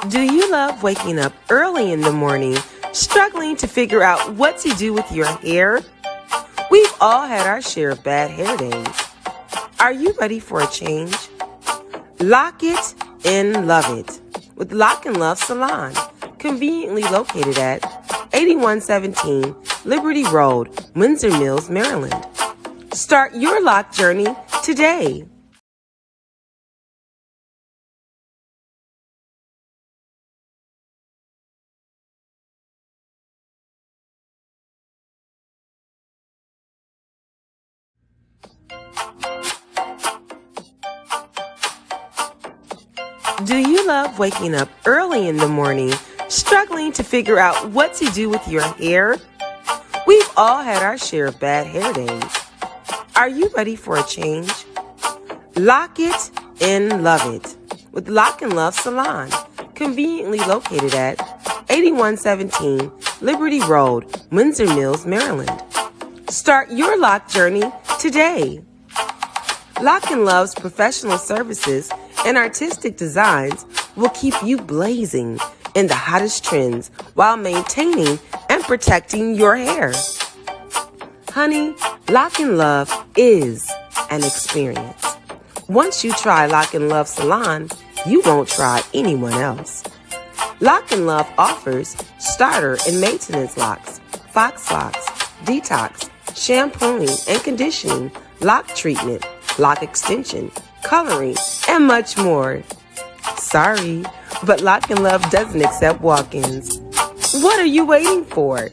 Do you love waking up early in the morning, struggling to figure out what to do with your hair? We've all had our share of bad hair days. Are you ready for a change? Lock it and love it with Lock and Love Salon, conveniently located at 8117 Liberty Road, Windsor Mills, Maryland. Start your lock journey today. Do you love waking up early in the morning, struggling to figure out what to do with your hair? We've all had our share of bad hair days. Are you ready for a change? Lock it and love it with Lock and Love Salon, conveniently located at 8117 Liberty Road, Windsor Mills, Maryland. Start your lock journey today. Lock and Love's professional services and artistic designs will keep you blazing in the hottest trends while maintaining and protecting your hair. Honey, Lock and Love is an experience. Once you try Lock and Love Salon, you won't try anyone else. Lock and Love offers starter and maintenance locks, fox locks, detox, shampooing and conditioning, lock treatment, lock extension, coloring, and much more. Sorry, but Lock and Love doesn't accept walk-ins. What are you waiting for?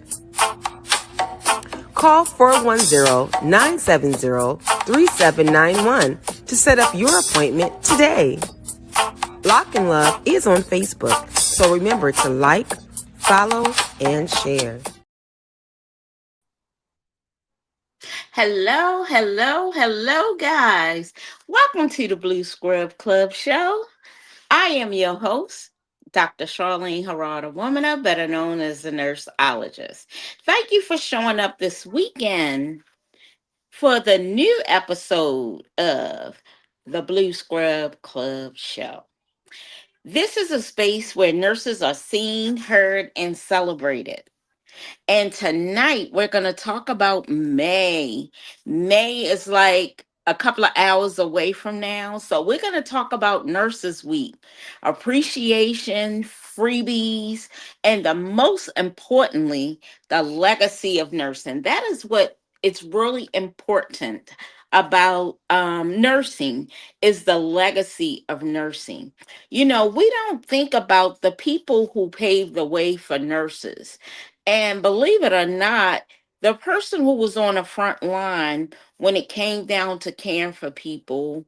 Call 410-970-3791 to set up your appointment today. Lock and Love is on Facebook, so remember to like, follow, and share. Hello, guys. Welcome to the Blue Scrub Club Show. I am your host, Dr. Charlene Harrod, Owuamana, better known as the Nurseologist. Thank you for showing up this weekend for the new episode of the Blue Scrub Club Show. This is a space where nurses are seen, heard, and celebrated. And tonight we're going to talk about May. May is like a couple of hours away from now. So we're going to talk about Nurses Week, appreciation, freebies, and the most importantly, the legacy of nursing. That is what it's really important about nursing is the legacy of nursing. You know, we don't think about the people who paved the way for nurses, and believe it or not, the person who was on the front line when it came down to caring for people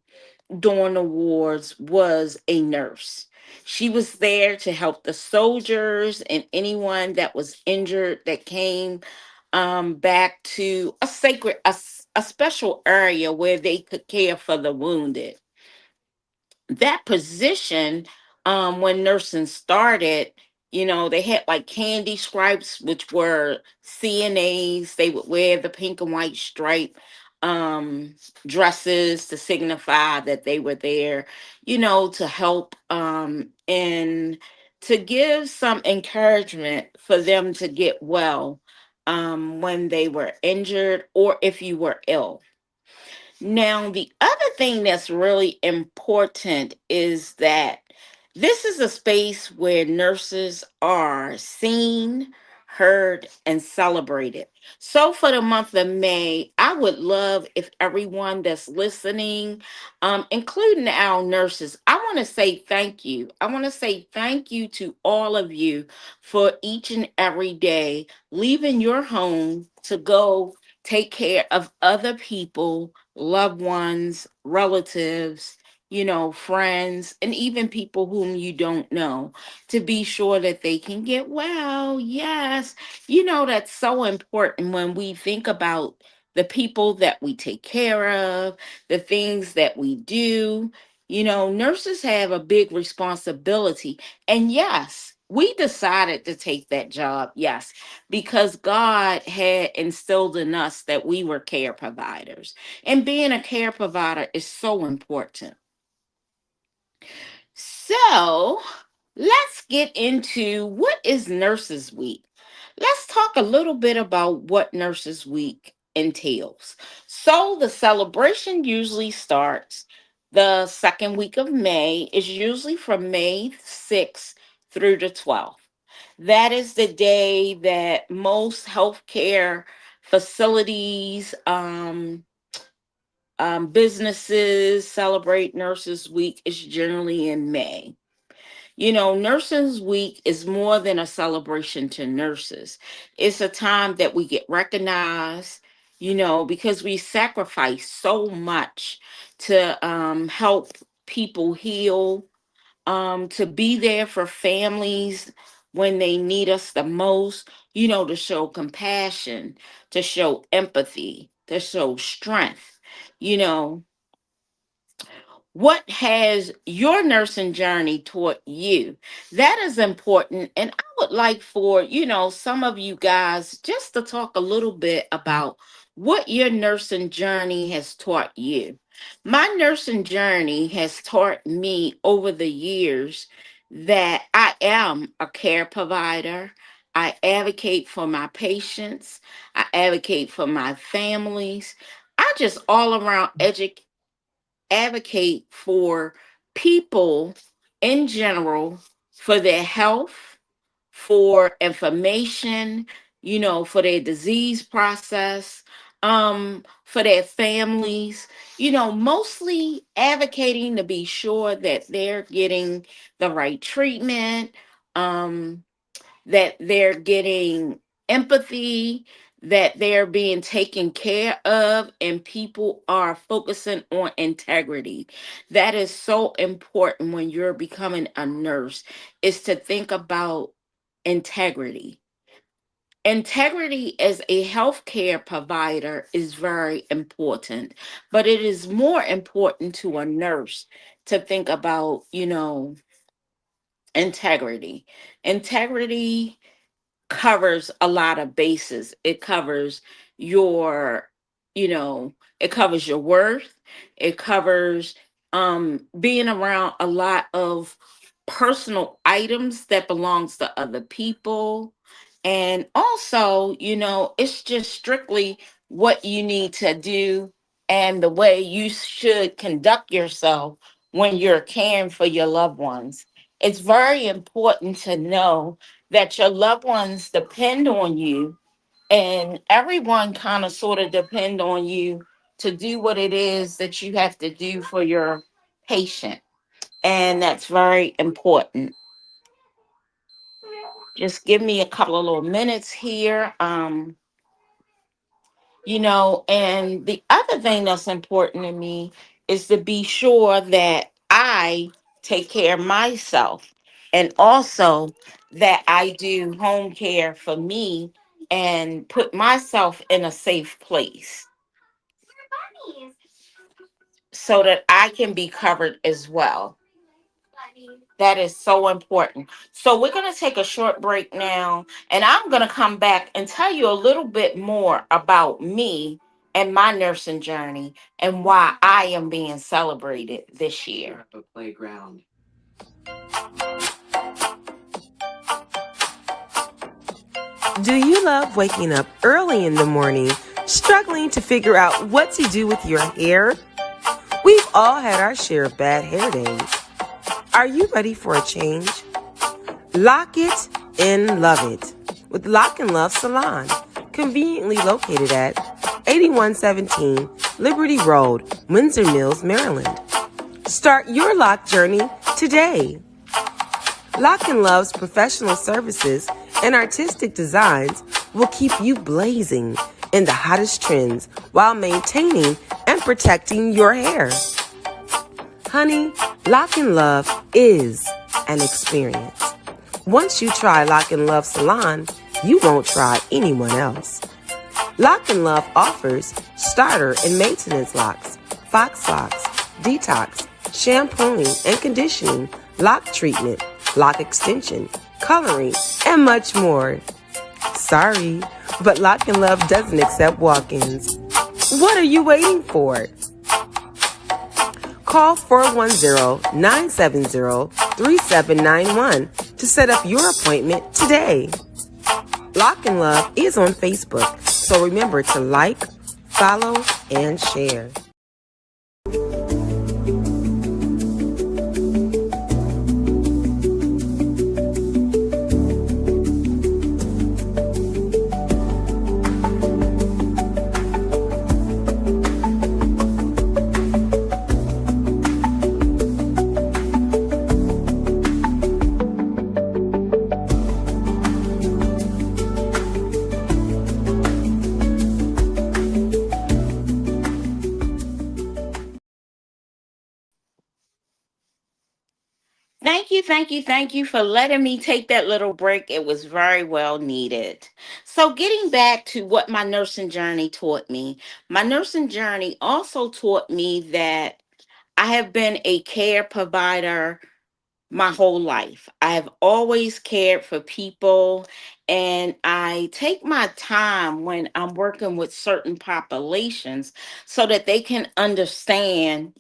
during the wars was a nurse. She was there to help the soldiers and anyone that was injured that came back to a sacred, a special area where they could care for the wounded. That position, when nursing started, you know, they had like candy stripes, which were CNAs. They would wear the pink and white stripe um dresses to signify that they were there, you know, to help and to give some encouragement for them to get well when they were injured or if you were ill. Now, the other thing that's really important is that this is a space where nurses are seen, heard, and celebrated. So, for the month of May, I would love if everyone that's listening, including our nurses, I want to say thank you. I want to say thank you to all of you for each and every day leaving your home to go take care of other people, loved ones, relatives, you know, friends, and even people whom you don't know to be sure that they can get well. Yes, you know, that's so important when we think about the people that we take care of, the things that we do. You know, nurses have a big responsibility. And yes, we decided to take that job. Yes, because God had instilled in us that we were care providers. And being a care provider is so important. So, Let's get into what is Nurses Week. Let's talk a little bit about what Nurses Week entails. So, the celebration usually starts the second week of May, is usually from May 6th through the 12th. That is the day that most healthcare facilities, businesses celebrate Nurses Week. Is generally in May. Nurses Week is more than a celebration to nurses. It's a time that we get recognized, because we sacrifice so much to help people heal, to be there for families when they need us the most, to show compassion, to show empathy, to show strength. You know, what has your nursing journey taught you? That is important. And I would like for, some of you guys just to talk a little bit about what your nursing journey has taught you. My nursing journey has taught me over the years that I am a care provider. I advocate for my patients. I advocate for my families. I just all around advocate for people in general, for their health, for information, for their disease process, for their families, mostly advocating to be sure that they're getting the right treatment, um, that they're getting empathy, that they're being taken care of, and people are focusing on integrity. That is so important when you're becoming a nurse, is to think about integrity. Integrity as a healthcare provider is very important, but it is more important to a nurse to think about, integrity. Integrity covers a lot of bases. It covers your, it covers your worth. It covers being around a lot of personal items that belongs to other people. And also, it's just strictly what you need to do and the way you should conduct yourself when you're caring for your loved ones. It's very important to know that your loved ones depend on you, and everyone kind of sort of depend on you to do what it is that you have to do for your patient. And that's very important. Just give me a couple of little minutes here. And the other thing that's important to me is to be sure that I take care of myself, and also that I do home care for me and put myself in a safe place so that I can be covered as well. That is so important. So we're going to take a short break now, and I'm going to come back and tell you a little bit more about me and my nursing journey and why I am being celebrated this year. Playground. Do you love waking up early in the morning, struggling to figure out what to do with your hair? We've all had our share of bad hair days. Are you ready for a change? Lock it and love it with Lock and Love Salon, conveniently located at 8117 Liberty Road, Windsor Mills, Maryland. Start your lock journey today. Lock and Love's professional services and artistic designs will keep you blazing in the hottest trends while maintaining and protecting your hair. Honey, Lock and Love is an experience. Once you try Lock and Love Salon, you won't try anyone else. Lock and Love offers starter and maintenance locks, fox locks, detox, shampooing and conditioning, lock treatment, lock extension, coloring, and much more. Sorry, but Lock and Love doesn't accept walk-ins. What are you waiting for? Call 410-970 3791 to set up your appointment today. Lock and Love is on Facebook, so remember to like, follow, and share. Thank you for letting me take that little break. It was very well needed. So, getting back to what my nursing journey taught me, my nursing journey also taught me that I have been a care provider my whole life. I've always cared for people, and I take my time when I'm working with certain populations so that they can understand,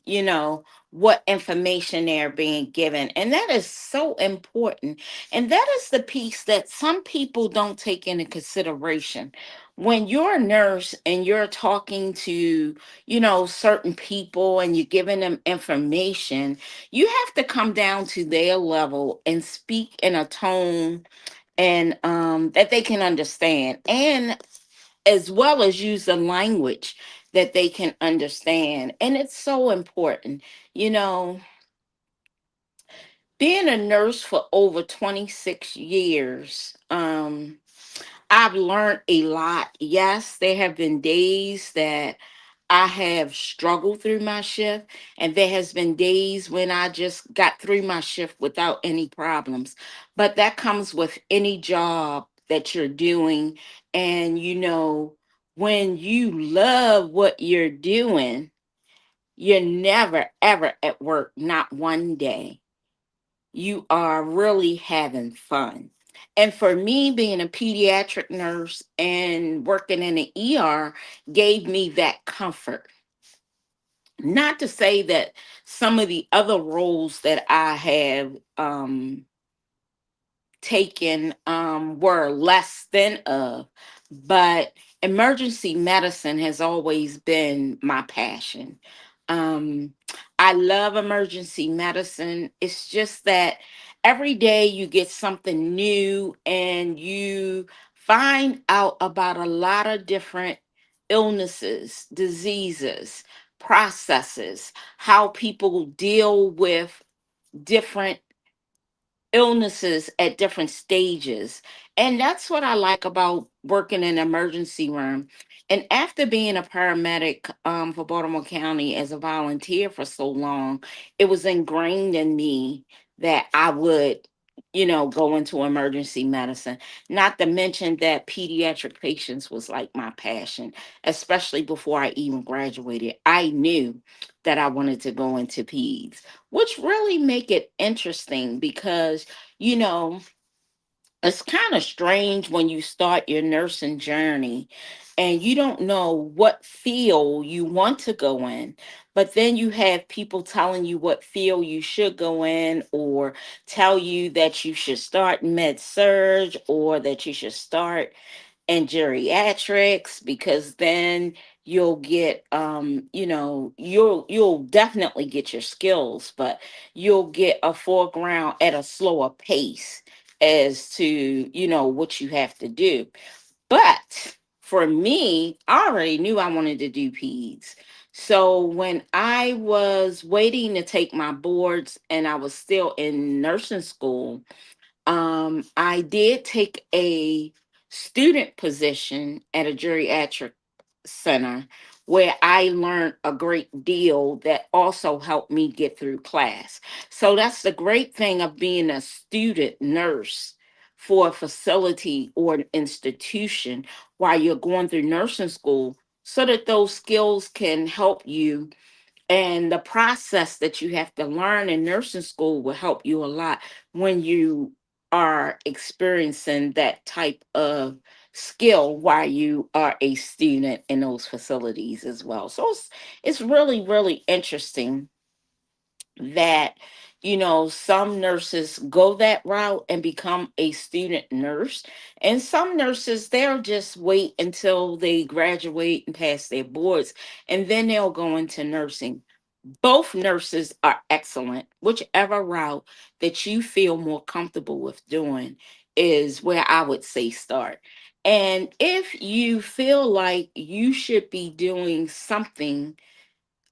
what information they're being given. And that is so important. And that is the piece that some people don't take into consideration. When you're a nurse and you're talking to, certain people and you're giving them information, you have to come down to their level and speak in a tone and that they can understand, and as well as use the language that they can understand. And it's so important, you know being a nurse for over 26 years. I've learned a lot. Yes, there have been days that I have struggled through my shift, and there has been days when I just got through my shift without any problems. But that comes with any job that you're doing. And when you love what you're doing, you're never ever at work, not one day. You are really having fun. And for me, being a pediatric nurse and working in the ER gave me that comfort. Not to say that some of the other roles that I have taken were less than of, but emergency medicine has always been my passion. um I love emergency medicine. It's just that every day you get something new and you find out about a lot of different illnesses, diseases, processes, how people deal with different illnesses at different stages. And that's what I like about working in emergency room. And after being a paramedic for Baltimore County as a volunteer for so long, it was ingrained in me that I would, go into emergency medicine. Not to mention that pediatric patients was like my passion, especially before I even graduated. I knew that I wanted to go into peds, which really make it interesting because you know it's kind of strange when you start your nursing journey and you don't know what field you want to go in, but then you have people telling you what field you should go in, or tell you that you should start med surge, or that you should start and geriatrics, because then you'll get you'll definitely get your skills, but you'll get a foreground at a slower pace as to what you have to do. But for me, I already knew I wanted to do peds. So when I was waiting to take my boards and I was still in nursing school, I did take a student position at a geriatric center where I learned a great deal that also helped me get through class. So that's the great thing of being a student nurse for a facility or an institution while you're going through nursing school, so that those skills can help you, and the process that you have to learn in nursing school will help you a lot when you are experiencing that type of skill while you are a student in those facilities as well. So it's really, really interesting that Some nurses go that route and become a student nurse, and some nurses, they'll just wait until they graduate and pass their boards, and then they'll go into nursing. Both nurses are excellent. Whichever route that you feel more comfortable with doing is where I would say start. And if you feel like you should be doing something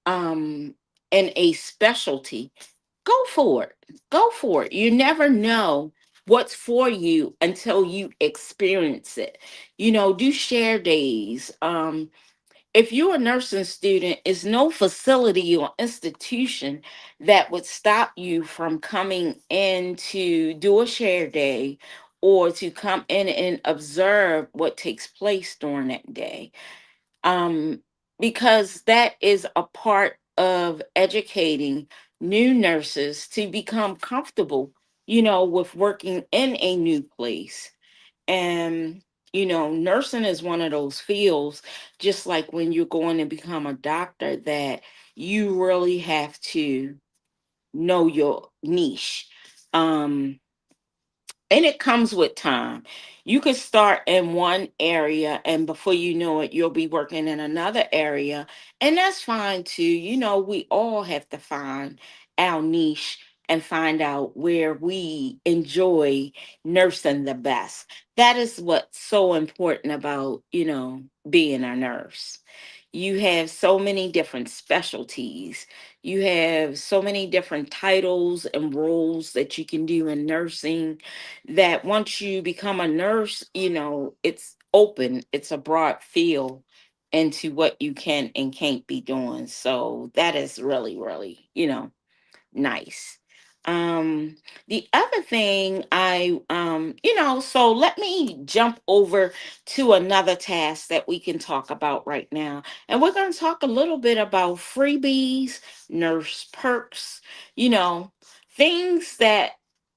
um in a specialty, go for it. Go for it. You never know what's for you until you experience it. Do share days. If you're a nursing student, is no facility or institution that would stop you from coming in to do a share day or to come in and observe what takes place during that day. um, because that is a part of educating new nurses to become comfortable, with working in a new place. And, nursing is one of those fields, just like when you're going to become a doctor, that you really have to know your niche. Um, and it comes with time. You could start in one area, and before you know it, you'll be working in another area. And that's fine too. We all have to find our niche and find out where we enjoy nursing the best. That is what's so important about, being a nurse. You have so many different specialties. You have so many different titles and roles that you can do in nursing, that once you become a nurse, it's open, it's a broad field into what you can and can't be doing. So that is really, really, nice. Um, the other thing so let me jump over to another task that we can talk about right now. And we're going to talk a little bit about freebies, nurse perks, you know, things that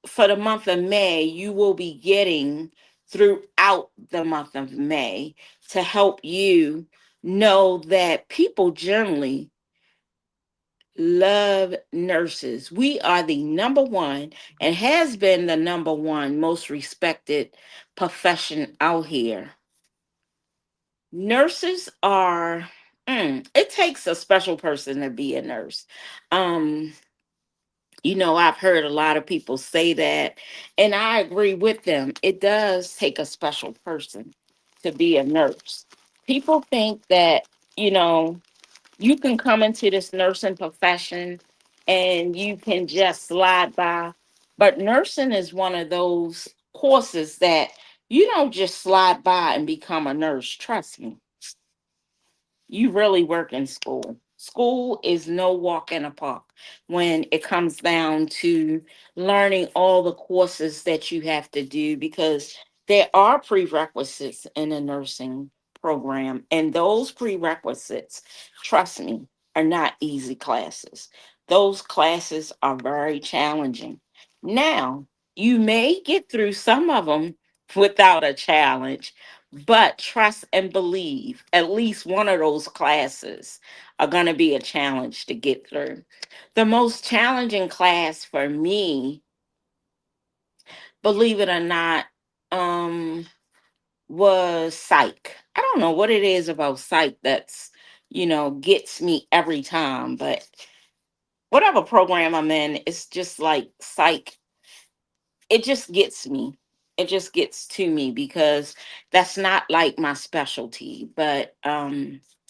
for the month of May you will be getting throughout the month of May to help you know that people generally love nurses. We are the number one and has been the number one most respected profession out here. Nurses are, it takes a special person to be a nurse. Um, I've heard a lot of people say that, and I agree with them. It does take a special person to be a nurse. People think that, you know, you can come into this nursing profession and you can just slide by. But nursing is one of those courses that you don't just slide by and become a nurse. Trust me, you really work in school. School is no walk in a park when it comes down to learning all the courses that you have to do, because there are prerequisites in a nursing program, and those prerequisites, trust me, are not easy classes. Those classes are very challenging. Now, you may get through some of them without a challenge, but trust and believe at least one of those classes are going to be a challenge to get through. The most challenging class for me, believe it or not, um, was psych. I don't know what it is about psych that's, gets me every time, but whatever program I'm in, it's just like psych, it just gets me. It just gets to me because that's not like my specialty. But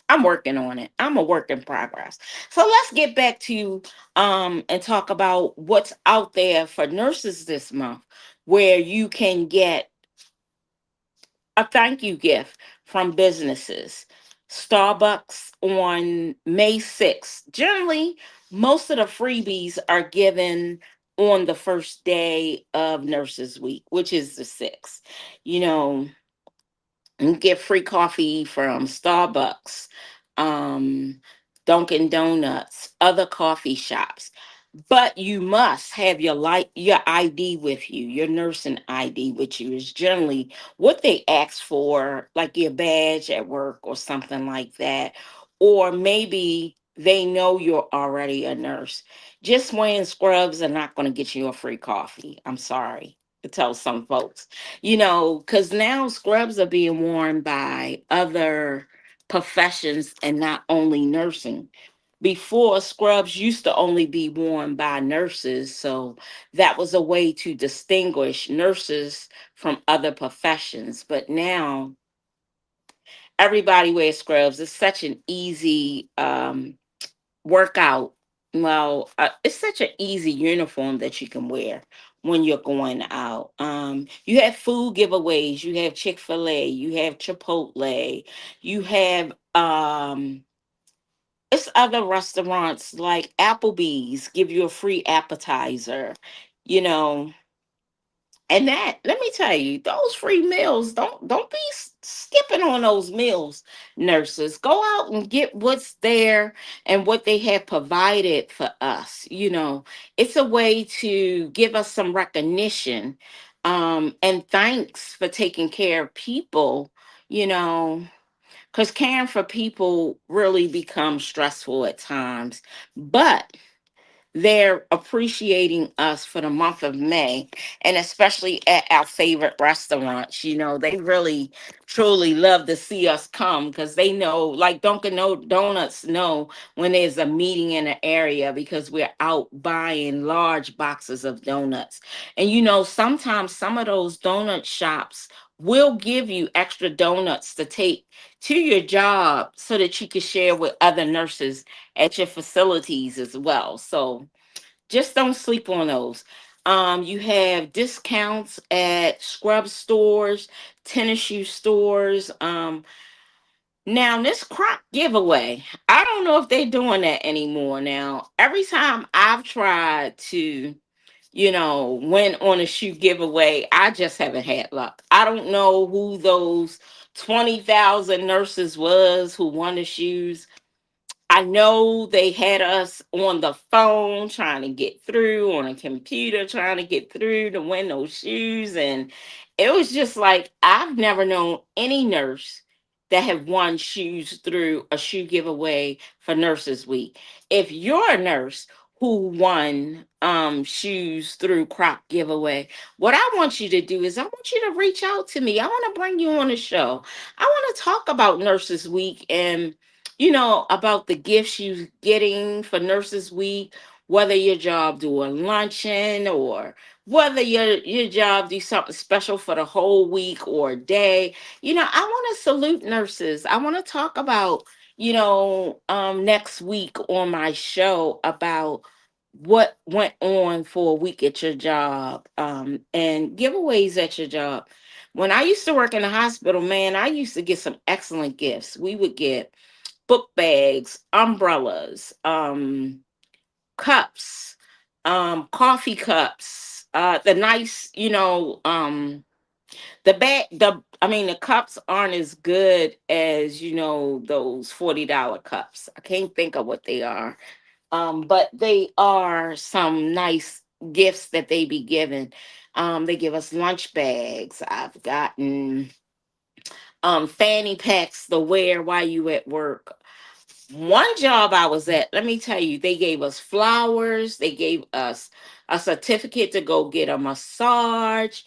I'm working on it. I'm a work in progress. So let's get back to and talk about what's out there for nurses this month, where you can get a thank you gift from businesses. Starbucks on May 6th. Generally, most of the freebies are given on the first day of Nurses Week, which is the 6th. You know, and get free coffee from Starbucks, um, Dunkin' Donuts, other coffee shops. But you must have your ID with you, your nursing ID with you is generally what they ask for, like your badge at work or something like that. Or maybe they know you're already a nurse. Just wearing scrubs are not going to get you a free coffee. I'm sorry to tell some folks, because now scrubs are being worn by other professions and not only nursing. Before, scrubs used to only be worn by nurses, so that was a way to distinguish nurses from other professions. But now everybody wears scrubs. It's such an easy workout. Well, it's such an easy uniform that you can wear when you're going out. You have food giveaways. You have Chick-fil-A. You have Chipotle. You have it's other restaurants like Applebee's give you a free appetizer. You know, and that, let me tell you, those free meals, don't be skipping on those meals, nurses. Go out and get what's there and what they have provided for us. It's a way to give us some recognition, and thanks for taking care of people, you know, because caring for people really becomes stressful at times. But they're appreciating us for the month of May, and especially at our favorite restaurants. They really truly love to see us come because they know, like Dunkin' Donuts know when there's a meeting in an area because we're out buying large boxes of donuts. And sometimes some of those donut shops will give you extra donuts to take to your job so that you can share with other nurses at your facilities as well. So just don't sleep on those. You have discounts at scrub stores, tennis shoe stores. Now this crop giveaway, I don't know if they're doing that anymore. Now, every time I've tried to, win on a shoe giveaway, I just haven't had luck. I don't know who those 20,000 nurses was who won the shoes. I know they had us on the phone trying to get through, on a computer trying to get through to win those shoes. And it was just like, I've never known any nurse that have won shoes through a shoe giveaway for Nurses Week. If you're a nurse who won shoes through crop giveaway, what I want you to do is I want you to reach out to me. I want to bring you on the show. I want to talk about Nurses Week and about the gifts you're getting for Nurses Week, whether your job do a luncheon or whether your job do something special for the whole week or a day. I want to salute nurses. I want to talk about, next week on my show about what went on for a week at your job, and giveaways at your job. When I used to work in the hospital, man, I used to get some excellent gifts. We would get book bags, umbrellas, cups, coffee cups, the nice, the bag, I mean, the cups aren't as good as, those $40 cups. I can't think of what they are. But they are some nice gifts that they be given. They give us lunch bags. I've gotten fanny packs to wear while you at work. One job I was at, let me tell you, they gave us flowers, they gave us a certificate to go get a massage,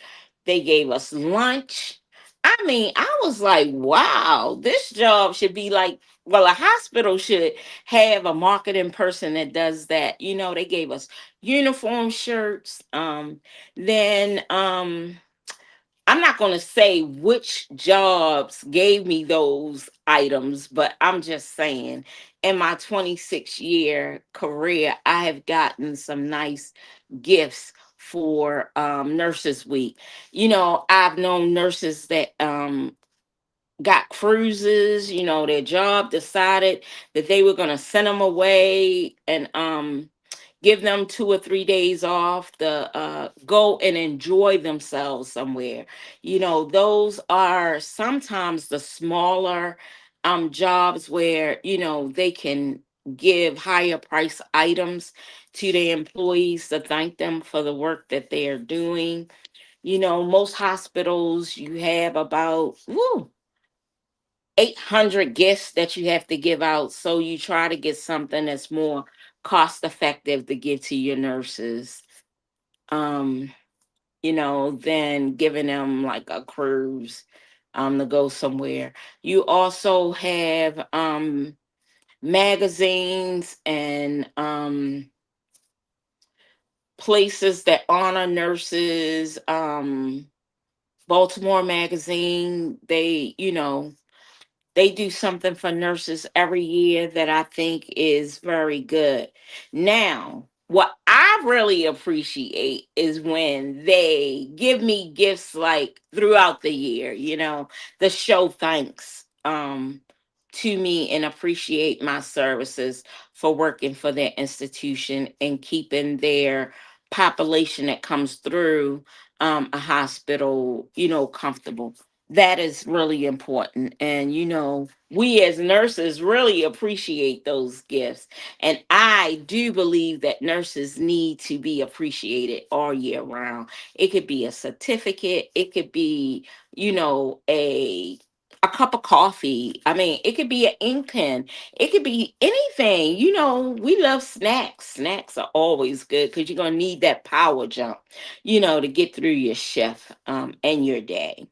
they gave us lunch. I mean, I was like, wow, this job should be like, well, a hospital should have a marketing person that does that. They gave us uniform shirts. Then I'm not going to say which jobs gave me those items, but I'm just saying in my 26-year career, I have gotten some nice gifts for Nurses Week. I've known nurses that got cruises. Their job decided that they were going to send them away and give them 2 or 3 days off to go and enjoy themselves somewhere. Those are sometimes the smaller jobs where they can give higher price items to their employees to thank them for the work that they are doing. Most hospitals, you have about 800 gifts that you have to give out. So you try to get something that's more cost effective to give to your nurses. Um, than giving them like a cruise to go somewhere. You also have magazines and places that honor nurses. Baltimore Magazine, they do something for nurses every year that I think is very good. Now, what I really appreciate is when they give me gifts like throughout the year, the show thanks to me and appreciate my services for working for their institution and keeping their population that comes through a hospital, comfortable. That is really important. And, we as nurses really appreciate those gifts. And I do believe that nurses need to be appreciated all year round. It could be a certificate, it could be, a cup of coffee. I mean, it could be an ink pen. It could be anything. We love snacks. Snacks are always good because you're going to need that power jump, to get through your shift and your day.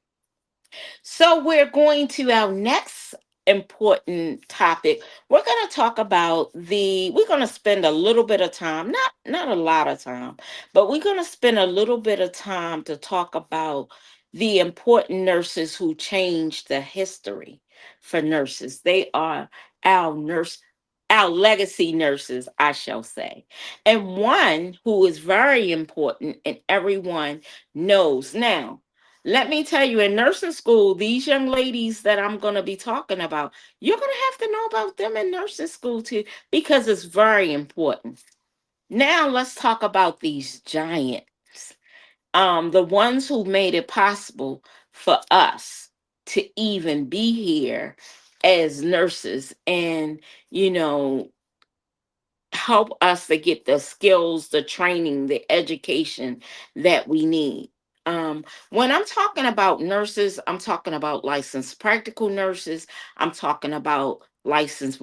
So we're going to our next important topic. We're going to talk about we're going to spend a little bit of time, not a lot of time, but we're going to spend a little bit of time to talk about the important nurses who changed the history for nurses. They are our nurse our legacy nurses, I shall say. And one who is very important and everyone knows. Now, let me tell you, in nursing school, these young ladies that I'm going to be talking about, you're going to have to know about them in nursing school too, because it's very important. Now, let's talk about these giants, the ones who made it possible for us to even be here as nurses and, you know, help us to get the skills, the training, the education that we need. When I'm talking about nurses, I'm talking about licensed practical nurses. I'm talking about licensed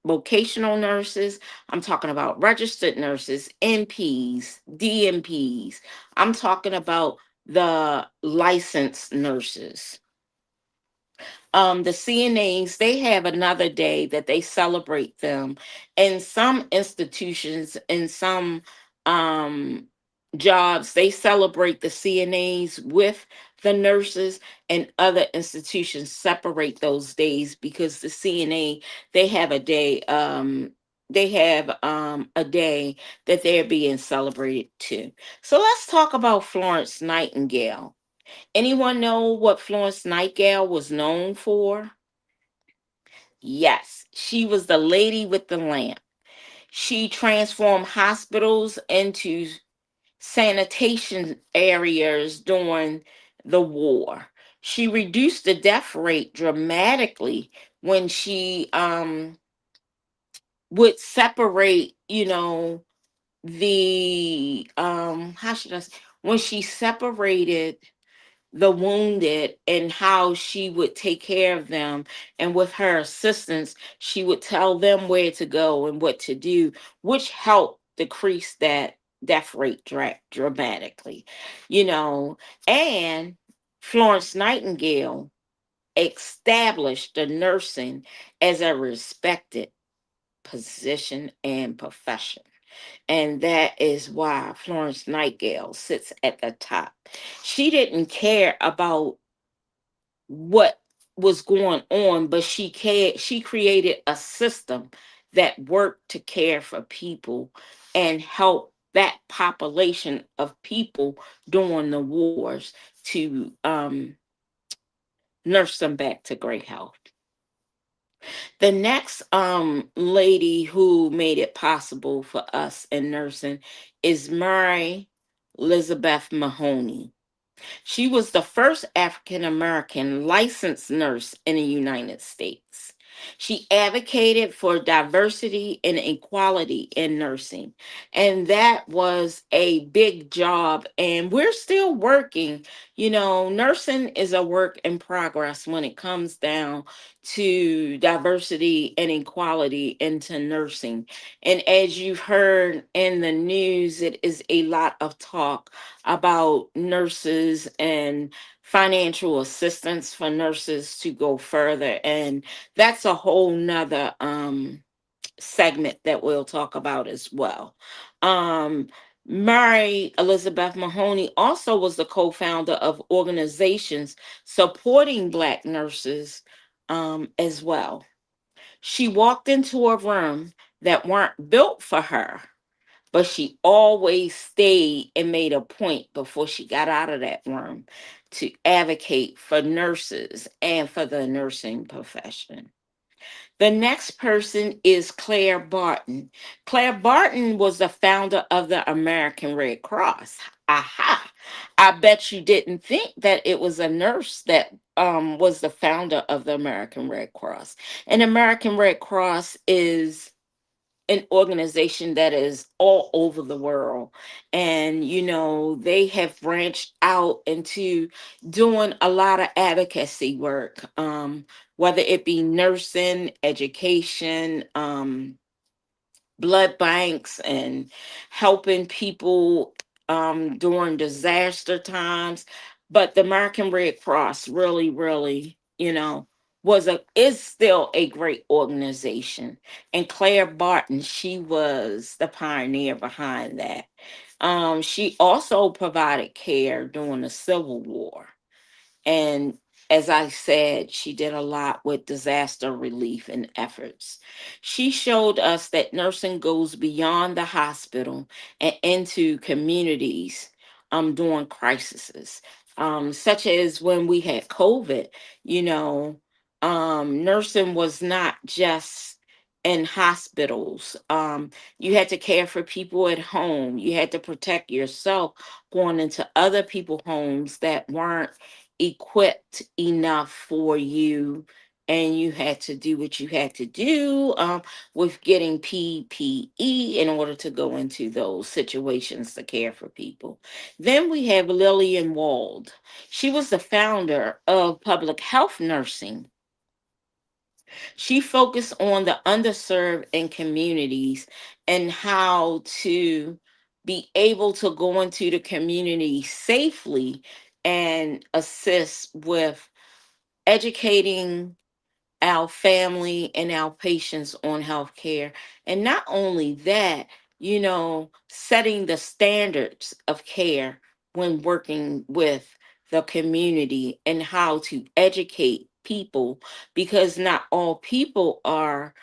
vocational nurses. I'm talking about registered nurses, NPs, DMPs. I'm talking about the licensed nurses. The CNAs, they have another day that they celebrate them. In some institutions, in some um, jobs, they celebrate the CNAs with the nurses, and other institutions separate those days because the CNA, they have a day. They have a day that they're being celebrated too. So let's talk about Florence Nightingale. Anyone know what Florence Nightingale was known for? Yes, she was the lady with the lamp. She transformed hospitals into sanitation areas during the war. She reduced the death rate dramatically when she would separate, the how should I say, when she separated the wounded and how she would take care of them. And with her assistance, she would tell them where to go and what to do, which helped decrease that death rate dramatically. You know, and Florence Nightingale established the nursing as a respected position and profession. And that is why Florence Nightingale sits at the top. She didn't care about what was going on, but she created a system that worked to care for people and help that population of people during the wars to nurse them back to great health. The next lady who made it possible for us in nursing is Mary Elizabeth Mahoney. She was the first African American licensed nurse in the United States. She advocated for diversity and equality in nursing. And that was a big job. And we're still working. Nursing is a work in progress when it comes down to diversity and equality into nursing. And as you've heard in the news, it is a lot of talk about nurses and financial assistance for nurses to go further. And that's a whole nother segment that we'll talk about as well. Um, Mary Elizabeth Mahoney also was the co-founder of organizations supporting Black nurses as well. She walked into a room that weren't built for her, but she always stayed and made a point before she got out of that room to advocate for nurses and for the nursing profession. The next person is Claire Barton. Claire Barton was the founder of the American Red Cross. Aha! I bet you didn't think that it was a nurse that was the founder of the American Red Cross. And American Red Cross is an organization that is all over the world. And, they have branched out into doing a lot of advocacy work, whether it be nursing, education, blood banks, and helping people during disaster times. But the American Red Cross really, really, is still a great organization. And Claire Barton, she was the pioneer behind that. She also provided care during the Civil War. And as I said, she did a lot with disaster relief and efforts. She showed us that nursing goes beyond the hospital and into communities during crises, such as when we had COVID. You know, Nursing was not just in hospitals. You had to care for people at home. You had to protect yourself going into other people's homes that weren't equipped enough for you, and you had to do what you had to do with getting PPE in order to go into those situations to care for people. Then we have Lillian Wald. She was the founder of public health nursing. She focused on the underserved in communities and how to be able to go into the community safely and assist with educating our family and our patients on healthcare. And not only that, setting the standards of care when working with the community and how to educate people, because not all people are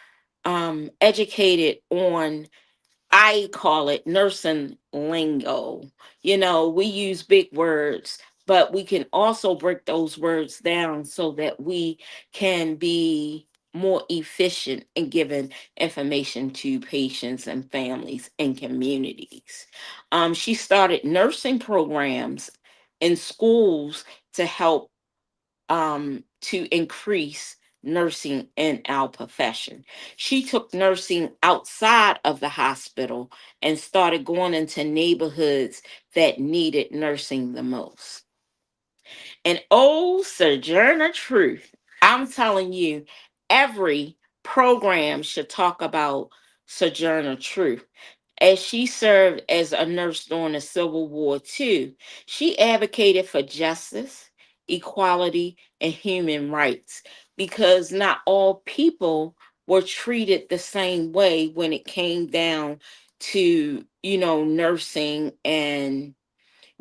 educated on, I call it nursing lingo. We use big words, but we can also break those words down so that we can be more efficient in giving information to patients and families and communities. She started nursing programs in schools to help to increase nursing in our profession. She took nursing outside of the hospital and started going into neighborhoods that needed nursing the most. And oh, Sojourner Truth, I'm telling you, every program should talk about Sojourner Truth. As she served as a nurse during the Civil War, too, she advocated for justice, equality, and human rights, because not all people were treated the same way when it came down to, nursing and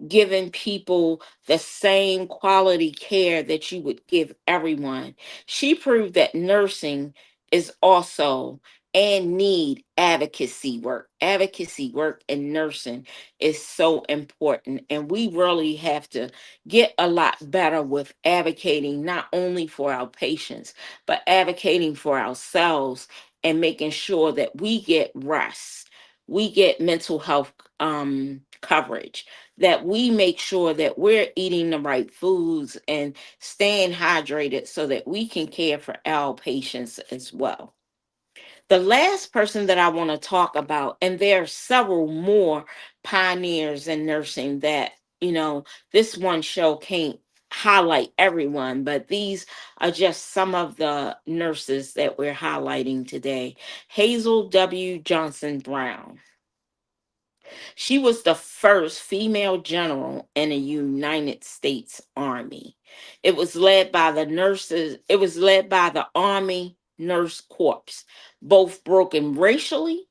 giving people the same quality care that you would give everyone. She proved that nursing is also and need advocacy work. Advocacy work in nursing is so important. And we really have to get a lot better with advocating not only for our patients, but advocating for ourselves and making sure that we get rest. We get mental health coverage, that we make sure that we're eating the right foods and staying hydrated so that we can care for our patients as well. The last person that I want to talk about, and there are several more pioneers in nursing that, this one show can't highlight everyone, but these are just some of the nurses that we're highlighting today. Hazel W. Johnson Brown. She was the first female general in the United States Army. It was led by the Army Nurse Corps, both broken racially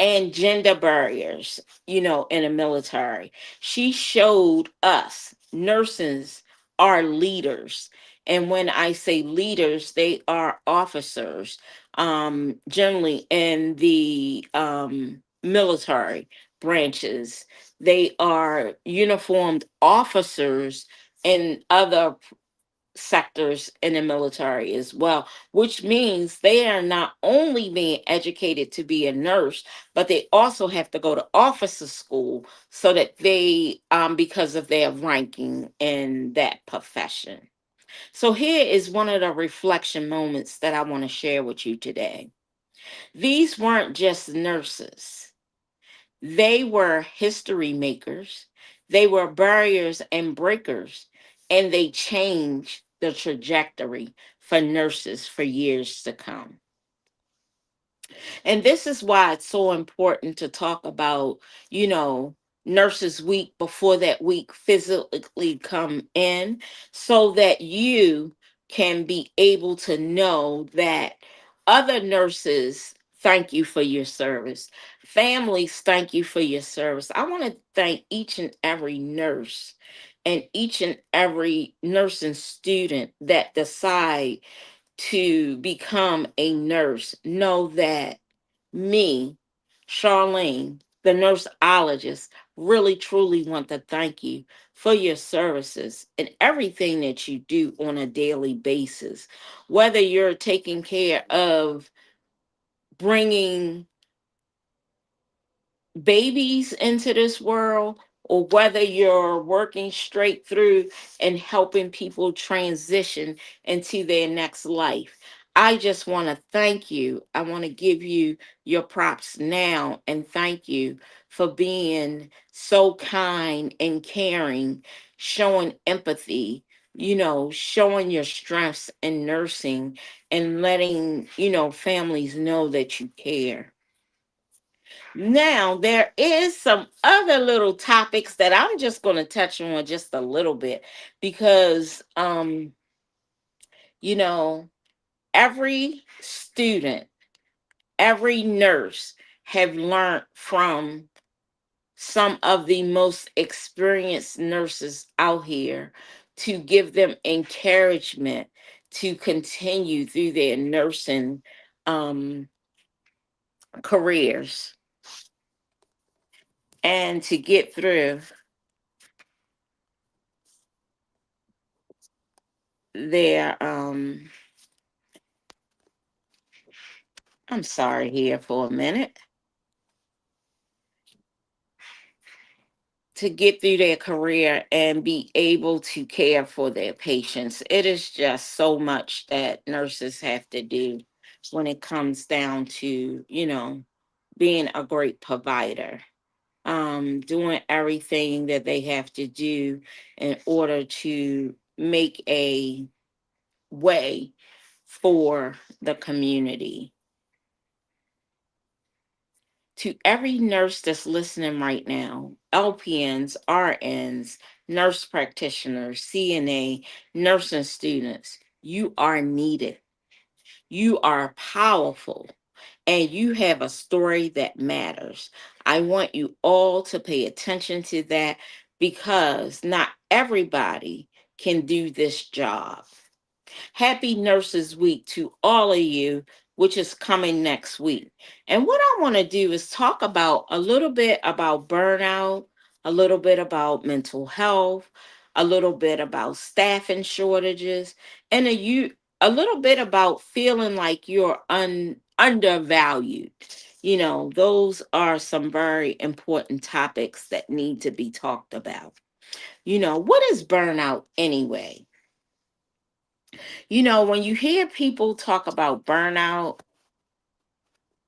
and gender barriers, in the military. She showed us nurses are leaders. And when I say leaders, they are officers, generally in the military branches. They are uniformed officers in other sectors in the military as well, which means they are not only being educated to be a nurse, but they also have to go to officer school so that they, because of their ranking in that profession. So here is one of the reflection moments that I want to share with you today. These weren't just nurses. They were history makers, they were barriers and breakers, and they changed the trajectory for nurses for years to come. And this is why it's so important to talk about, you know, Nurses Week before that week physically come in, so that you can be able to know that other nurses thank you for your service. Families thank you for your service. I want to thank each and every nurse and each and every nursing student that decide to become a nurse. Know that me, Charlene, the nurseologist, really truly want to thank you for your services and everything that you do on a daily basis. Whether you're taking care of bringing babies into this world, or whether you're working straight through and helping people transition into their next life. I just want to thank you. I want to give you your props now and thank you for being so kind and caring, showing empathy, showing your strengths in nursing and letting, families know that you care. Now, there is some other little topics that I'm just going to touch on just a little bit because you know, every student, every nurse have learned from some of the most experienced nurses out here to give them encouragement to continue through their nursing um careers and to get through their I'm sorry here for a minute, to get through their career and be able to care for their patients. It is just so much that nurses have to do when it comes down to, being a great provider. Doing everything that they have to do in order to make a way for the community. To every nurse that's listening right now, LPNs, RNs, nurse practitioners, CNA, nursing students, you are needed. You are powerful and you have a story that matters. I want you all to pay attention to that because not everybody can do this job. Happy Nurses Week to all of you, which is coming next week. And what I want to do is talk about a little bit about burnout, a little bit about mental health, a little bit about staffing shortages, and a little bit about feeling like you're undervalued. Those are some very important topics that need to be talked about. What is burnout anyway? When you hear people talk about burnout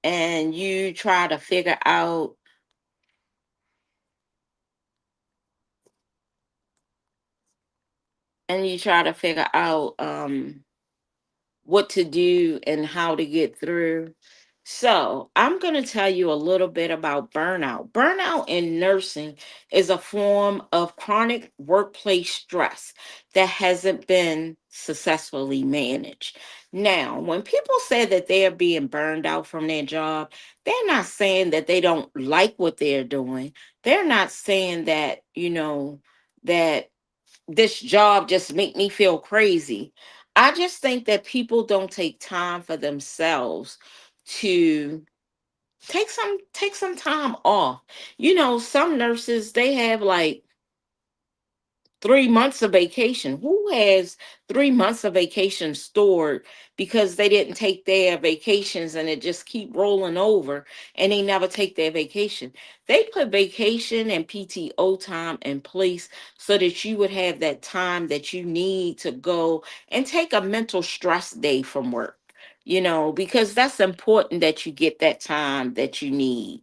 and you try to figure out what to do and how to get through. So, I'm going to tell you a little bit about burnout. Burnout in nursing is a form of chronic workplace stress that hasn't been successfully managed. Now, when people say that they are being burned out from their job, they're not saying that they don't like what they're doing. They're not saying that this job just make me feel crazy. I just think that people don't take time for themselves to take some time off. Some nurses, they have like 3 months of vacation. Who has 3 months of vacation stored because they didn't take their vacations and it just keep rolling over and they never take their vacation? They put vacation and PTO time in place so that you would have that time that you need to go and take a mental stress day from work. Because that's important that you get that time that you need.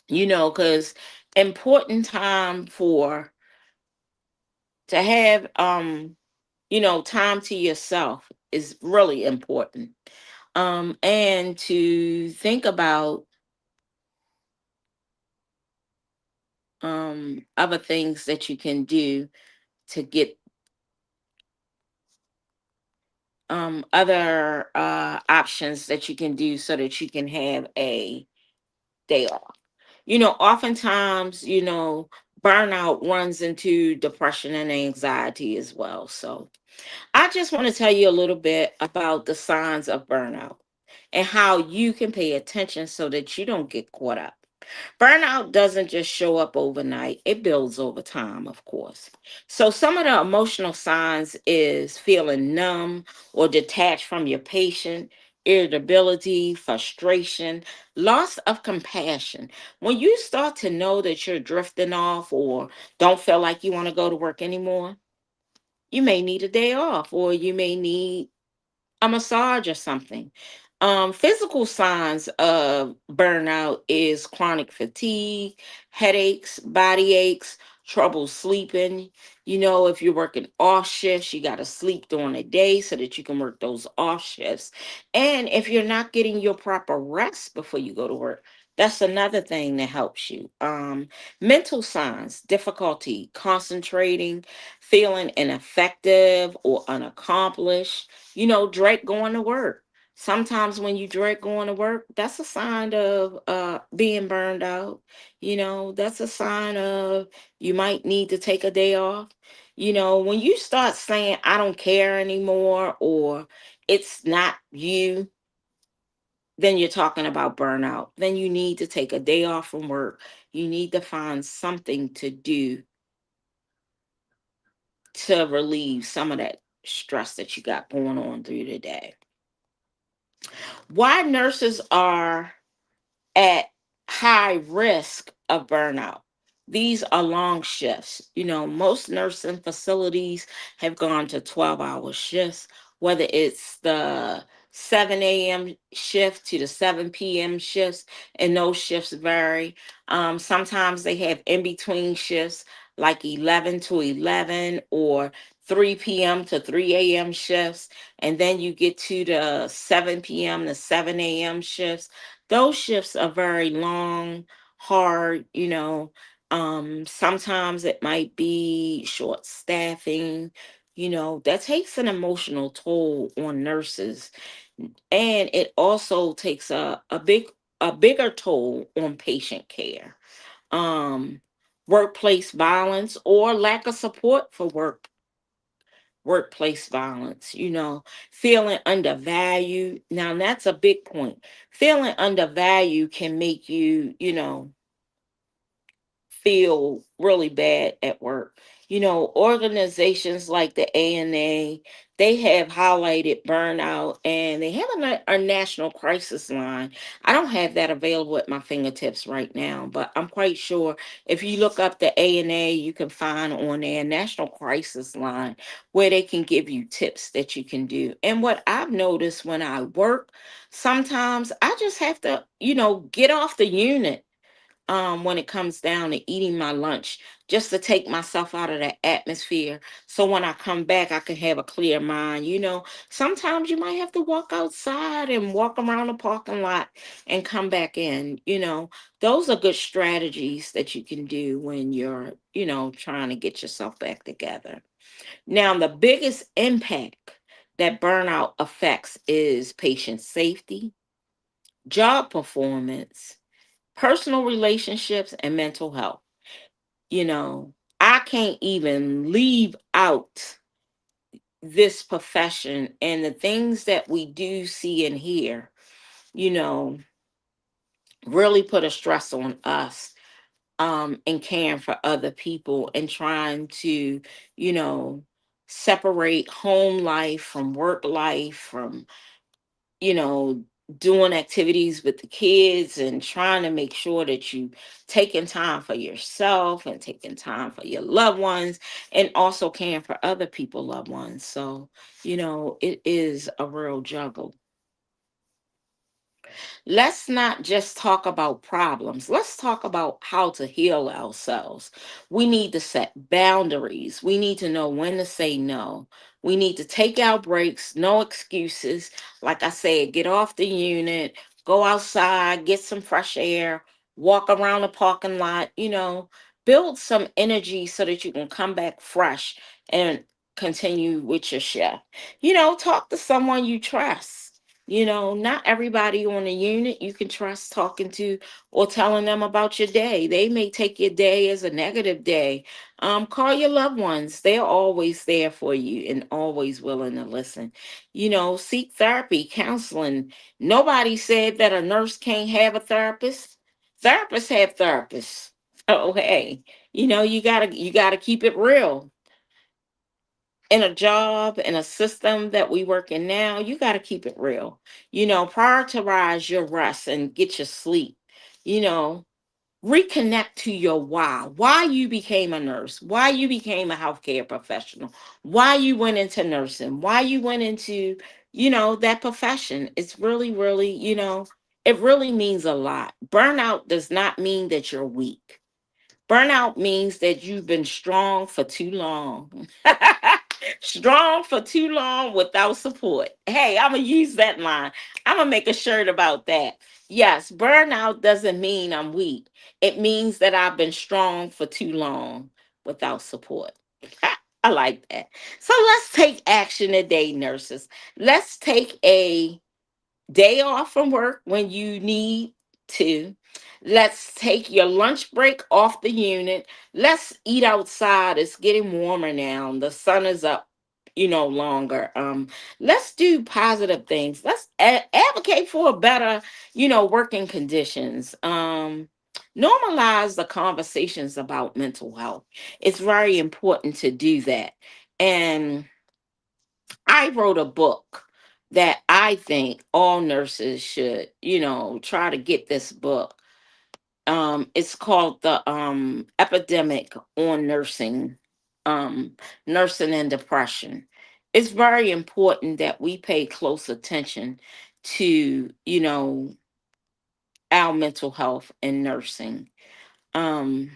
Because important time to have time to yourself is really important. And to think about other things that you can do to get other options that you can do so that you can have a day off. Oftentimes, burnout runs into depression and anxiety as well. So I just want to tell you a little bit about the signs of burnout and how you can pay attention so that you don't get caught up. Burnout doesn't just show up overnight, it builds over time, of course. So, some of the emotional signs is feeling numb or detached from your patient, irritability, frustration, loss of compassion. When you start to know that you're drifting off or don't feel like you want to go to work anymore, you may need a day off or you may need a massage or something. Physical signs of burnout is chronic fatigue, headaches, body aches, trouble sleeping. If you're working off shifts, you got to sleep during the day so that you can work those off shifts. And if you're not getting your proper rest before you go to work, that's another thing that helps you. Mental signs, difficulty concentrating, feeling ineffective or unaccomplished, dread going to work. Sometimes when you dread going to work, that's a sign of being burned out. That's a sign of you might need to take a day off. When you start saying, I don't care anymore, or it's not you, then you're talking about burnout. Then you need to take a day off from work. You need to find something to do to relieve some of that stress that you got going on through the day. Why nurses are at high risk of burnout. These are long shifts. Most nursing facilities have gone to 12-hour shifts, whether it's the 7 a.m. shift to the 7 p.m. shifts, and those shifts vary. Sometimes they have in between shifts like 11 to 11 or 3 p.m. to 3 a.m. shifts, and then you get to the 7 p.m. to 7 a.m. shifts. Those shifts are very long, hard. Sometimes it might be short staffing. That takes an emotional toll on nurses, and it also takes a bigger toll on patient care. um Workplace violence or lack of support for workplace violence, feeling undervalued. Now, that's a big point. Feeling undervalued can make you, feel really bad at work. Organizations like the ANA, they have highlighted burnout, and they have a national crisis line. I don't have that available at my fingertips right now, but I'm quite sure if you look up the ANA, you can find on their national crisis line where they can give you tips that you can do. And what I've noticed when I work, sometimes I just have to, get off the unit when it comes down to eating my lunch, just to take myself out of that atmosphere. So when I come back, I can have a clear mind. Sometimes you might have to walk outside and walk around the parking lot and come back in. Those are good strategies that you can do when you're, trying to get yourself back together. Now, the biggest impact that burnout affects is patient safety, job performance, personal relationships, and mental health. You know, I can't even leave out this profession and the things that we do see and hear, you know, really put a stress on us and caring for other people and trying to, you know, separate home life from work life, from you know, doing activities with the kids and trying to make sure that you taking time for yourself and taking time for your loved ones and also caring for other people loved ones. So, it is a real juggle. Let's not just talk about problems. Let's talk about how to heal ourselves. We need to set boundaries. We need to know when to say no. We need to take our breaks, no excuses. Like I said, get off the unit, go outside, get some fresh air, walk around the parking lot, build some energy so that you can come back fresh and continue with your shift. Talk to someone you trust. Not everybody on the unit you can trust talking to or telling them about your day. They may take your day as a negative day. Call your loved ones. They're always there for you and always willing to listen. Seek therapy, counseling. Nobody said that a nurse can't have a therapist. Therapists have therapists. Oh, hey, you gotta keep it real in a job, in a system that we work in now. You got to keep it real. Prioritize your rest and get your sleep. You know, Reconnect to your why you became a nurse, why you became a healthcare professional, why you went into nursing, why you went into, that profession. It's really, really, it really means a lot. Burnout does not mean that you're weak. Burnout means that you've been strong for too long. Strong for too long without support. Hey, I'm going to use that line. I'm going to make a shirt about that. Yes, burnout doesn't mean I'm weak. It means that I've been strong for too long without support. I like that. So let's take action today, nurses. Let's take a day off from work when you need to. Let's take your lunch break off the unit. Let's eat outside. It's getting warmer now. The sun is up, longer. Let's do positive things. Let's advocate for a better, working conditions. Normalize the conversations about mental health. It's very important to do that. And I wrote a book that I think all nurses should, try to get this book. It's called the Epidemic on Nursing and Depression. It's very important that we pay close attention to, our mental health in nursing. Um,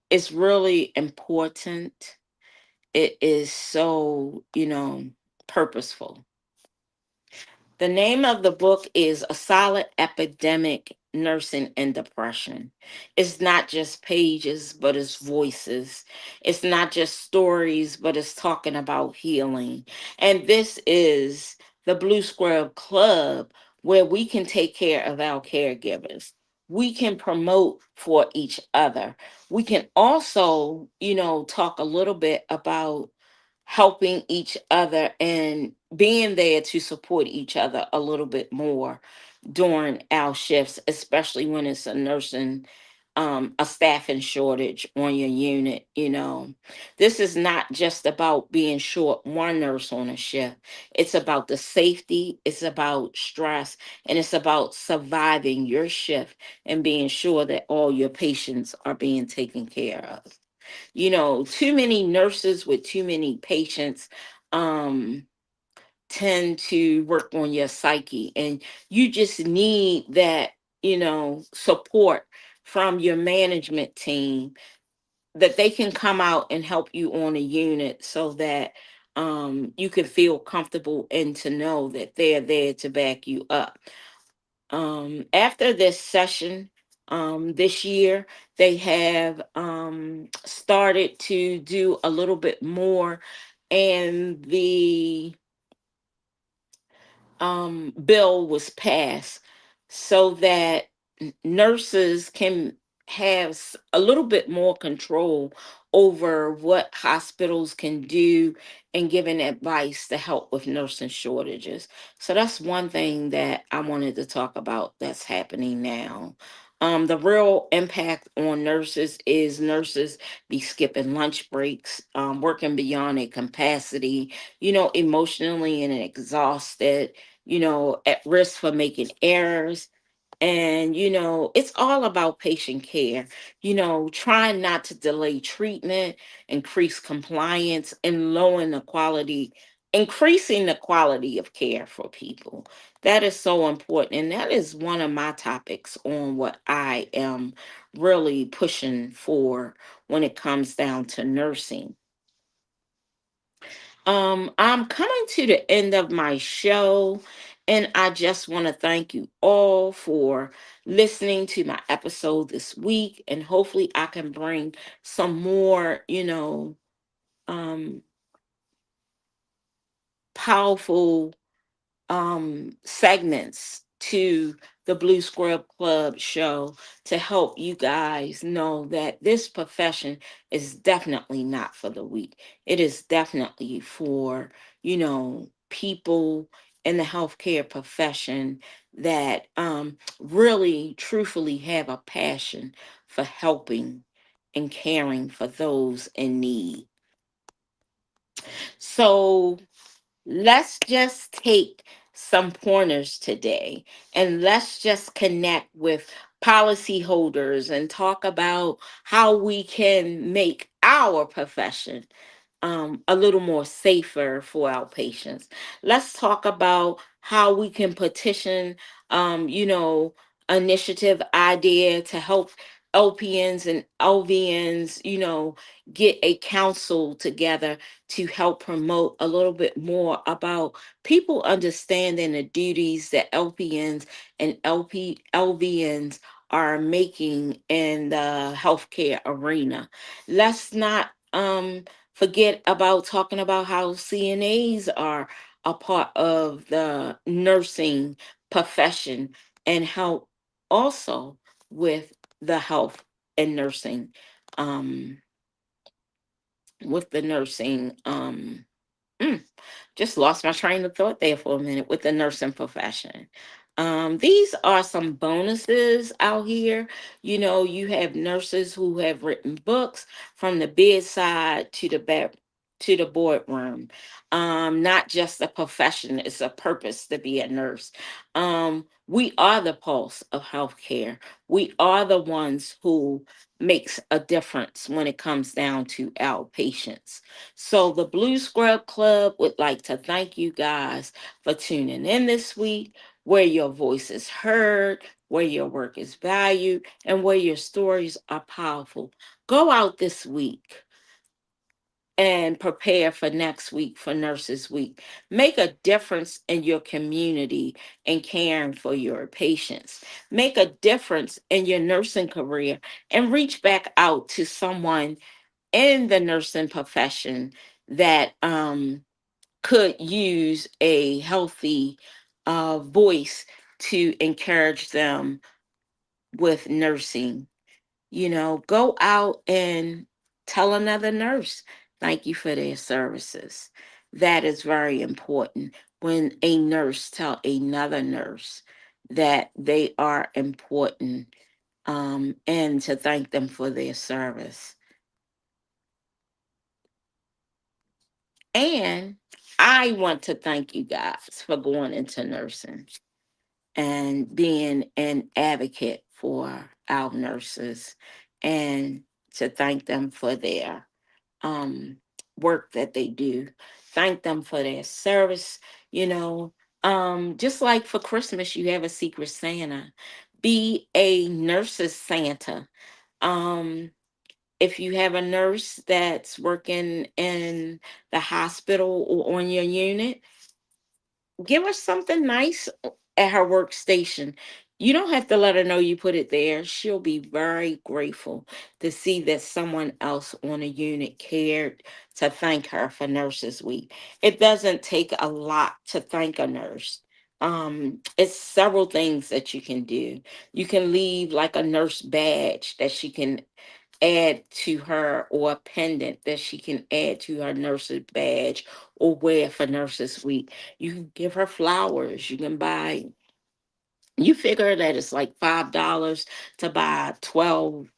it's really important. It is so, purposeful. The name of the book is A Solid Epidemic Nursing and Depression. It's not just pages, but it's voices. It's not just stories, but it's talking about healing. And this is the Blue Square Club where we can take care of our caregivers. We can promote for each other. We can also, talk a little bit about helping each other and being there to support each other a little bit more during our shifts, especially when it's a nursing a staffing shortage on your unit. This is not just about being short one nurse on a shift. It's about the safety, it's about stress, and it's about surviving your shift and being sure that all your patients are being taken care of. Too many nurses with too many patients um tend to work on your psyche, and you just need that support from your management team, that they can come out and help you on a unit, so that you can feel comfortable and to know that they're there to back you up. After this session, this year, they have started to do a little bit more, and the bill was passed so that nurses can have a little bit more control over what hospitals can do, and giving advice to help with nursing shortages. So that's one thing that I wanted to talk about that's happening now. The real impact on nurses is nurses be skipping lunch breaks, working beyond their capacity, emotionally and exhausted, at risk for making errors. And, it's all about patient care, trying not to delay treatment, increase compliance, and increasing the quality of care for people. That is so important. And that is one of my topics on what I am really pushing for when it comes down to nursing. I'm coming to the end of my show, and I just want to thank you all for listening to my episode this week. And hopefully, I can bring some more, um, powerful segments to the Blue Scrub Club show to help you guys know that this profession is definitely not for the weak. It is definitely for, people in the healthcare profession that really truthfully have a passion for helping and caring for those in need. So let's just take some pointers today, and let's just connect with policyholders and talk about how we can make our profession a little more safer for our patients. Let's talk about how we can petition, initiative idea to help LPNs and LVNs, get a council together to help promote a little bit more about people understanding the duties that LPNs and LVNs are making in the healthcare arena. Let's not forget about talking about how CNAs are a part of the nursing profession and help also with the health and nursing, um with the nursing mm, just lost my train of thought there for a minute, with the nursing profession. These are some bonuses out here. You have nurses who have written books, from the bedside to the bed to the boardroom. Not just a profession, it's a purpose to be a nurse. We are the pulse of healthcare. We are the ones who makes a difference when it comes down to our patients. So, the Blue Scrub Club would like to thank you guys for tuning in this week, where your voice is heard, where your work is valued, and where your stories are powerful. Go out this week and prepare for next week, for Nurses Week. Make a difference in your community and caring for your patients. Make a difference in your nursing career, and reach back out to someone in the nursing profession that could use a healthy voice to encourage them with nursing. Go out and tell another nurse thank you for their services. That is very important, when a nurse tell another nurse that they are important and to thank them for their service. And I want to thank you guys for going into nursing and being an advocate for our nurses, and to thank them for their um, work that they do. Thank them for their service. You know, just like for Christmas, you have a secret Santa. Be a nurse's Santa. Um, if you have a nurse that's working in the hospital or on your unit, give her something nice at her workstation. You don't have to let her know you put it there. She'll be very grateful to see that someone else on a unit cared to thank her for Nurses Week. It doesn't take a lot to thank a nurse. It's several things that you can do. You can leave like a nurse badge that she can add to her, or a pendant that she can add to her nurse's badge or wear for Nurses Week. You can give her flowers. You can buy, you figure that it's like $5 to buy 12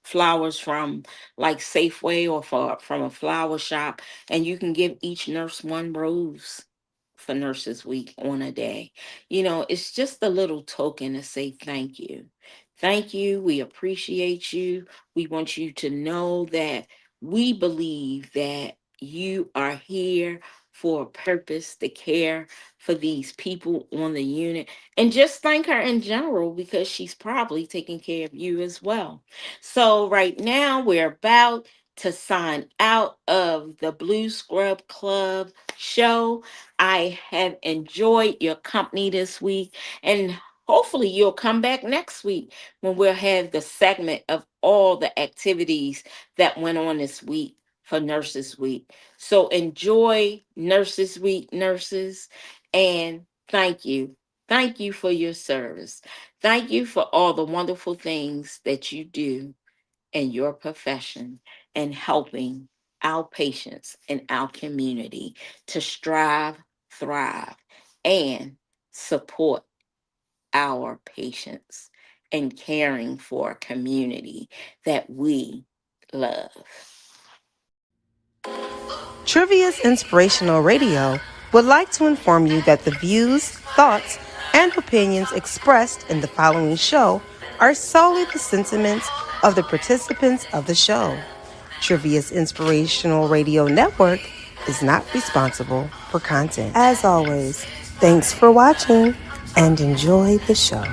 flowers from like Safeway or from a flower shop, and you can give each nurse one rose for Nurses Week on a day. It's just a little token to say thank you. Thank you. We appreciate you. We want you to know that we believe that you are here for a purpose, to care for these people on the unit, and just thank her in general, because she's probably taking care of you as well. So right now we're about to sign out of the Blue Scrub Club show. I have enjoyed your company this week, and hopefully you'll come back next week when we'll have the segment of all the activities that went on this week for Nurses Week. So enjoy Nurses Week, nurses, and thank you. Thank you for your service. Thank you for all the wonderful things that you do in your profession, and helping our patients in our community to strive, thrive, and support our patients, and caring for a community that we love. Trivia's Inspirational Radio would like to inform you that the views, thoughts, and opinions expressed in the following show are solely the sentiments of the participants of the show. Trivia's Inspirational Radio Network is not responsible for content. As always, thanks for watching and enjoy the show.